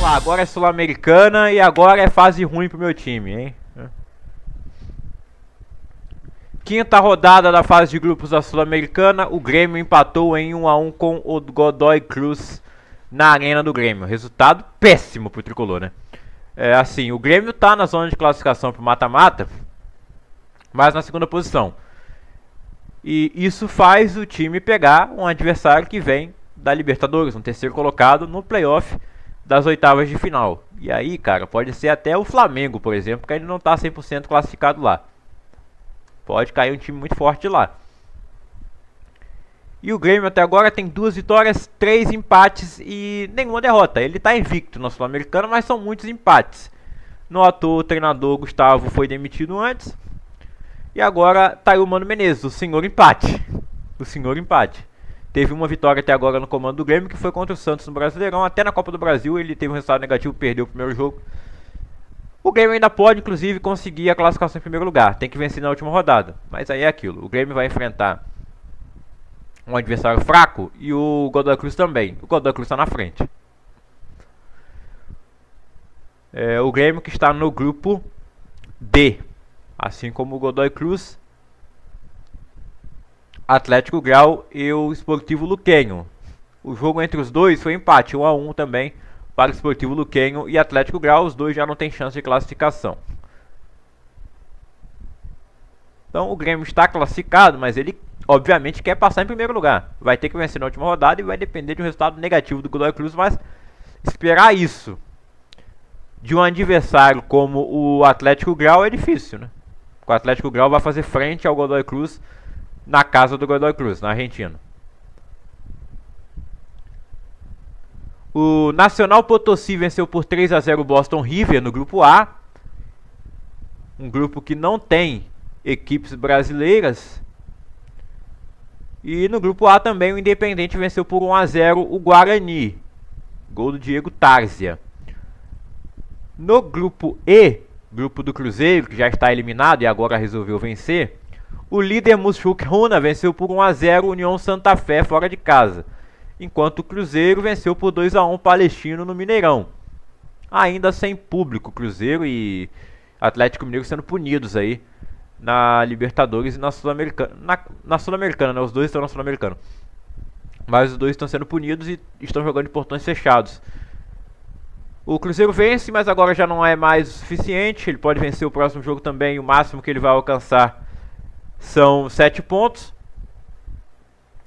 lá, agora é Sul-Americana e agora é fase ruim pro meu time, hein? Quinta rodada da fase de grupos da Sul-Americana, o Grêmio empatou em 1 a 1 com o Godoy Cruz na arena do Grêmio. Resultado péssimo pro tricolor, né? É assim, o Grêmio tá na zona de classificação pro mata-mata, mas na segunda posição. E isso faz o time pegar um adversário que vem da Libertadores, um terceiro colocado no playoff das oitavas de final. E aí, cara, pode ser até o Flamengo, por exemplo, que ele não tá 100% classificado lá. Pode cair um time muito forte lá. E o Grêmio até agora tem 2 vitórias, 3 empates e nenhuma derrota. Ele está invicto na Sul-Americana, mas são muitos empates. No ator, o treinador Gustavo foi demitido antes. E agora tá aí o Mano Menezes, o senhor empate. O senhor empate. Teve uma vitória até agora no comando do Grêmio, que foi contra o Santos no Brasileirão. Até na Copa do Brasil ele teve um resultado negativo, perdeu o primeiro jogo. O Grêmio ainda pode, inclusive, conseguir a classificação em primeiro lugar. Tem que vencer na última rodada. Mas aí é aquilo. O Grêmio vai enfrentar um adversário fraco e o Godoy Cruz também. O Godoy Cruz está na frente. O Grêmio que está no grupo D. Assim como o Godoy Cruz, Atlético Grau e o Sportivo Luquenho. O jogo entre os dois foi empate, 1 a 1 também. Para o Sportivo Luquenho e Atlético Grau, os dois já não têm chance de classificação. Então o Grêmio está classificado, mas ele obviamente quer passar em primeiro lugar. Vai ter que vencer na última rodada e vai depender de um resultado negativo do Godoy Cruz, mas esperar isso de um adversário como o Atlético Grau é difícil, né? O Atlético Grau vai fazer frente ao Godoy Cruz na casa do Godoy Cruz, na Argentina. O Nacional Potosí venceu por 3 a 0 o Boston River no grupo A. Um grupo que não tem equipes brasileiras. E no grupo A também o Independente venceu por 1 a 0 o Guarani. Gol do Diego Tarzia. No grupo E, grupo do Cruzeiro, que já está eliminado e agora resolveu vencer, o líder Mushuk Runa venceu por 1 a 0 o União Santa Fé fora de casa. Enquanto o Cruzeiro venceu por 2 a 1 o Palestino no Mineirão. Ainda sem público, Cruzeiro e Atlético Mineiro sendo punidos aí na Libertadores e na Sul-Americana. Na Sul-Americana, né? Os dois estão na Sul-Americana. Mas os dois estão sendo punidos e estão jogando em portões fechados. O Cruzeiro vence, mas agora já não é mais o suficiente. Ele pode vencer o próximo jogo também. O máximo que ele vai alcançar são 7 pontos.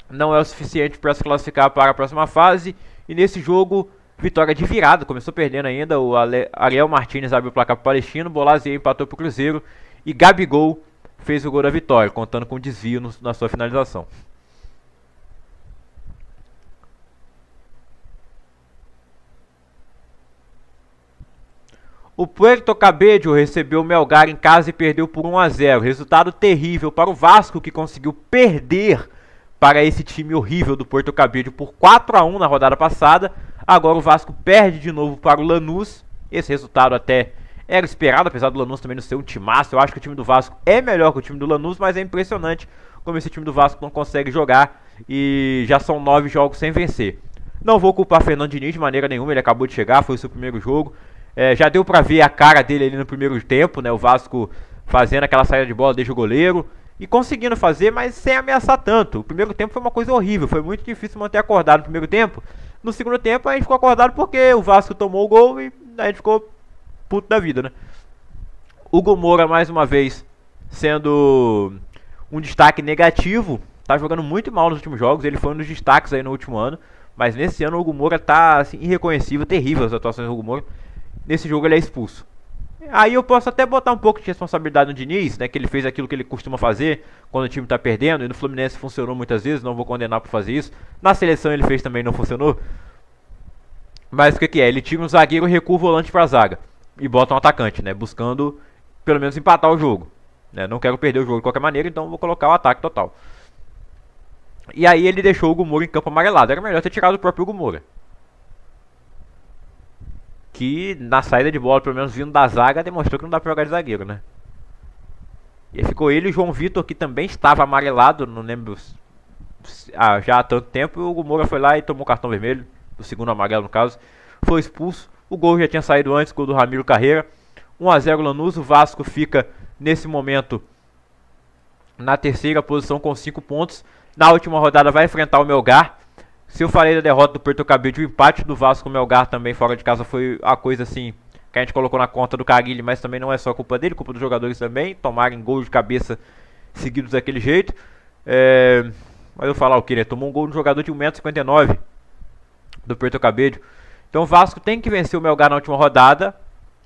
Não é o suficiente para se classificar para a próxima fase. E nesse jogo, vitória de virada. Começou perdendo ainda. O Ariel Martínez abriu o placar para o Palestino. Bolazier empatou para o Cruzeiro. E Gabigol fez o gol da vitória, contando com desvio na sua finalização. O Puerto Cabello recebeu o Melgar em casa e perdeu por 1 a 0. Resultado terrível para o Vasco, que conseguiu perder para esse time horrível do Puerto Cabello por 4 a 1 na rodada passada. Agora o Vasco perde de novo para o Lanús. Esse resultado até era esperado, apesar do Lanús também não ser um timaço. Eu acho que o time do Vasco é melhor que o time do Lanús, mas é impressionante como esse time do Vasco não consegue jogar. E já são 9 jogos sem vencer. Não vou culpar Fernando Diniz de maneira nenhuma, ele acabou de chegar, foi o seu primeiro jogo. Já deu pra ver a cara dele ali no primeiro tempo, né? O Vasco fazendo aquela saída de bola desde o goleiro e conseguindo fazer, mas sem ameaçar tanto. O primeiro tempo foi uma coisa horrível, foi muito difícil manter acordado no primeiro tempo. No segundo tempo a gente ficou acordado porque o Vasco tomou o gol e a gente ficou puto da vida, né? Hugo Moura mais uma vez sendo um destaque negativo, tá jogando muito mal nos últimos jogos, ele foi um dos destaques aí no último ano, mas nesse ano o Hugo Moura tá assim, irreconhecível, terrível as atuações do Hugo Moura. Nesse jogo ele é expulso. Aí eu posso até botar um pouco de responsabilidade no Diniz, né, que ele fez aquilo que ele costuma fazer quando o time tá perdendo, e no Fluminense funcionou muitas vezes, não vou condenar por fazer isso. Na seleção ele fez também, não funcionou. Mas o que é? Ele tira um zagueiro e recua o volante pra zaga. E bota um atacante, né, buscando pelo menos empatar o jogo. Né, não quero perder o jogo de qualquer maneira, então vou colocar o ataque total. E aí ele deixou o Hugo Moura em campo amarelado. Era melhor ter tirado o próprio Hugo Moura, que na saída de bola, pelo menos vindo da zaga, demonstrou que não dá pra jogar de zagueiro, né? E aí ficou ele e o João Vitor, que também estava amarelado, não lembro já há tanto tempo. E o Hugo Moura foi lá e tomou cartão vermelho, o segundo amarelo no caso, foi expulso. O gol já tinha saído antes, gol do Ramiro Carreira. 1 a 0 Lanús. O Vasco fica nesse momento na terceira posição com 5 pontos. Na última rodada vai enfrentar o Melgar. Se eu falei da derrota do Porto Cabide, o empate do Vasco com o Melgar também fora de casa foi a coisa assim que a gente colocou na conta do Carille, mas também não é só culpa dele, culpa dos jogadores também, tomarem gols de cabeça seguidos daquele jeito. Mas eu falar o que, né? Tomou um gol de um jogador de 1,59m do Porto Cabide. Então o Vasco tem que vencer o Melgar na última rodada,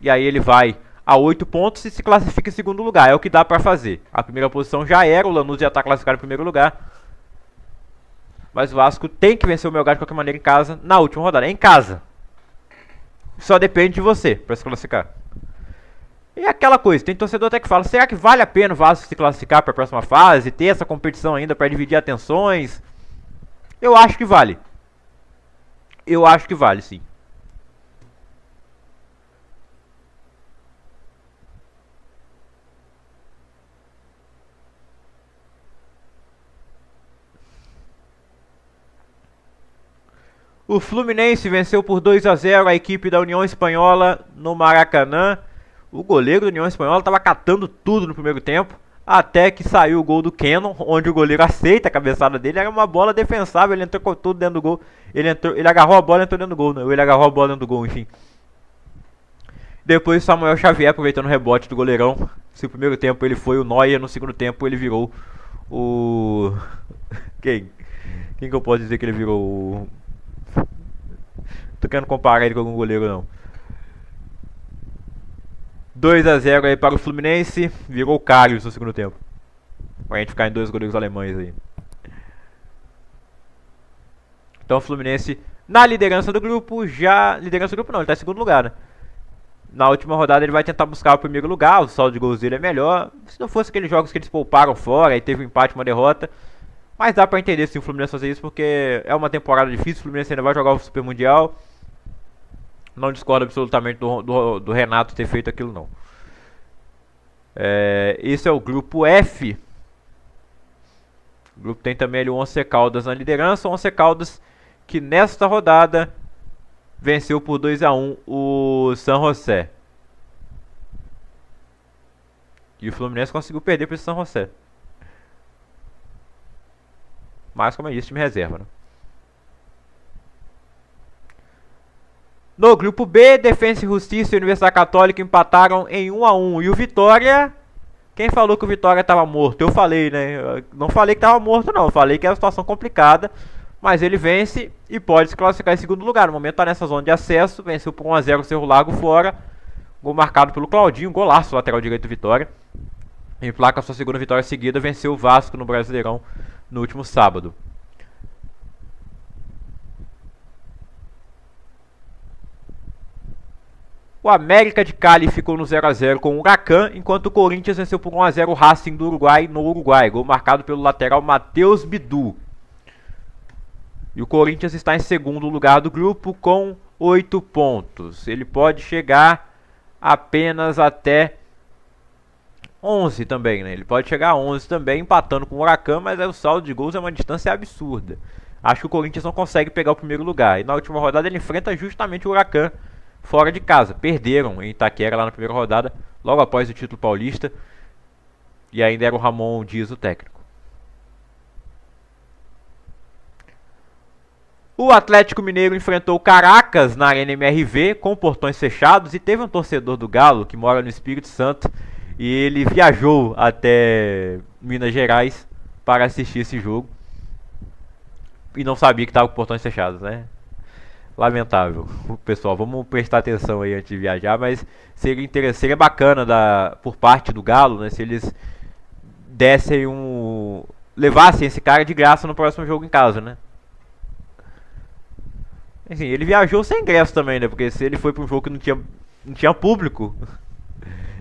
e aí ele vai a 8 pontos e se classifica em segundo lugar. É o que dá pra fazer. A primeira posição já era, o Lanús já está classificado em primeiro lugar. Mas o Vasco tem que vencer o Melgar de qualquer maneira em casa na última rodada. É em casa. Só depende de você para se classificar. E aquela coisa, tem torcedor até que fala, será que vale a pena o Vasco se classificar para a próxima fase, ter essa competição ainda para dividir atenções? Eu acho que vale. Eu acho que vale, sim. O Fluminense venceu por 2 a 0 a equipe da União Espanhola no Maracanã. O goleiro da União Espanhola estava catando tudo no primeiro tempo, até que saiu o gol do Cannon, onde o goleiro aceita a cabeçada dele. Era uma bola defensável, ele entrou com tudo dentro do gol. Ele agarrou a bola e entrou dentro do gol, né? Ou ele agarrou a bola dentro do gol, enfim. Depois o Samuel Xavier aproveitando o rebote do goleirão. Se o primeiro tempo ele foi o Neuer, no segundo tempo ele virou o... Quem que eu posso dizer que ele virou o... Tô querendo comparar ele com algum goleiro, não. 2 a 0 aí para o Fluminense. Virou o Karius no segundo tempo. Pra gente ficar em 2 goleiros alemães aí. Então o Fluminense na liderança do grupo. Liderança do grupo não, ele tá em segundo lugar, né? Na última rodada ele vai tentar buscar o primeiro lugar. O saldo de gols dele é melhor. Se não fosse aqueles jogos que eles pouparam fora, aí teve um empate, uma derrota. Mas dá pra entender se o Fluminense fazer isso, porque é uma temporada difícil. O Fluminense ainda vai jogar o Super Mundial. Não discordo absolutamente do Renato ter feito aquilo, não. Esse é o grupo F. O grupo tem também ali o Once Caldas na liderança. O Once Caldas que nesta rodada venceu por 2 a 1 o San José. E o Fluminense conseguiu perder para esse San José. Mas, como eu disse, time reserva, né? No grupo B, Defensa e Justiça e Universidade Católica empataram em 1 a 1. E o Vitória... Quem falou que o Vitória estava morto? Eu falei, né? Eu não falei que estava morto, não. Eu falei que era uma situação complicada. Mas ele vence e pode se classificar em segundo lugar. No momento está nessa zona de acesso. Venceu por 1 a 0 o Cerro Largo fora. Gol marcado pelo Claudinho. Golaço, lateral direito do Vitória. Emplaca sua segunda vitória seguida. Venceu o Vasco no Brasileirão no último sábado. O América de Cali ficou no 0 a 0 com o Huracan, enquanto o Corinthians venceu por 1 a 0 o Racing do Uruguai no Uruguai. Gol marcado pelo lateral Matheus Bidu. E o Corinthians está em segundo lugar do grupo com 8 pontos. Ele pode chegar apenas até 11 também, né? Ele pode chegar a 11 também, empatando com o Huracan, mas aí o saldo de gols é uma distância absurda. Acho que o Corinthians não consegue pegar o primeiro lugar. E na última rodada ele enfrenta justamente o Huracan fora de casa. Perderam em Itaquera lá na primeira rodada, logo após o título paulista. E ainda era o Ramon Dias o técnico. O Atlético Mineiro enfrentou o Caracas na Arena MRV com portões fechados. E teve um torcedor do Galo que mora no Espírito Santo. E ele viajou até Minas Gerais para assistir esse jogo. E não sabia que estava com portões fechados, né? Lamentável. Pessoal, vamos prestar atenção aí antes de viajar. Mas seria interessante, seria bacana por parte do Galo, né? Se eles dessem levassem esse cara de graça no próximo jogo em casa, né? Assim, ele viajou sem ingresso também, né? Porque se ele foi para um jogo que não tinha público,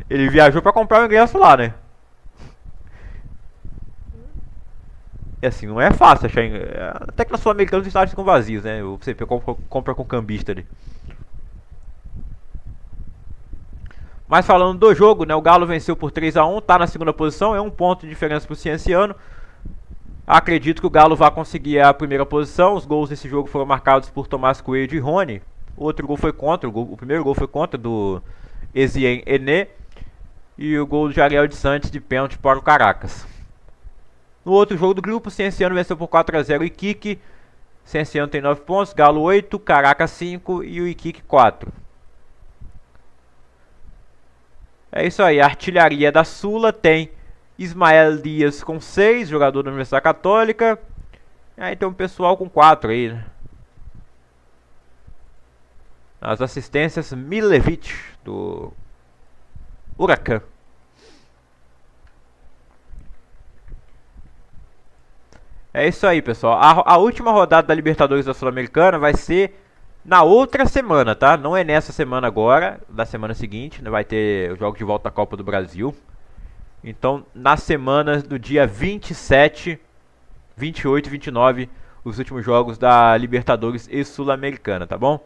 ele viajou para comprar o ingresso lá, né? E assim, não é fácil achar. Até que na Sul-Americana os estádios ficam vazios, né? O CP compra com cambista ali. Mas falando do jogo, né? O Galo venceu por 3 a 1, tá na segunda posição, é um ponto de diferença pro Cienciano. Acredito que o Galo vai conseguir a primeira posição. Os gols desse jogo foram marcados por Tomás Coelho e Rony. O outro gol foi contra, o primeiro gol foi contra do Ezien Ené. E o gol do Jariel de Santos de pênalti para o Caracas. No outro jogo do grupo, Cienciano venceu por 4 a 0 o Iquique. Cienciano tem 9 pontos, Galo 8, Caracas 5 e o Iquique 4. É isso aí, a artilharia da Sula tem Ismael Dias com 6, jogador da Universidade Católica. Aí tem um pessoal com 4 aí, né? As assistências, Milevic, do Huracan. É isso aí, pessoal. A última rodada da Libertadores da Sul-Americana vai ser na outra semana, tá? Não é nessa semana agora, da semana seguinte. Vai ter os jogos de volta à Copa do Brasil. Então, na semana do dia 27, 28 e 29, os últimos jogos da Libertadores e Sul-Americana, tá bom?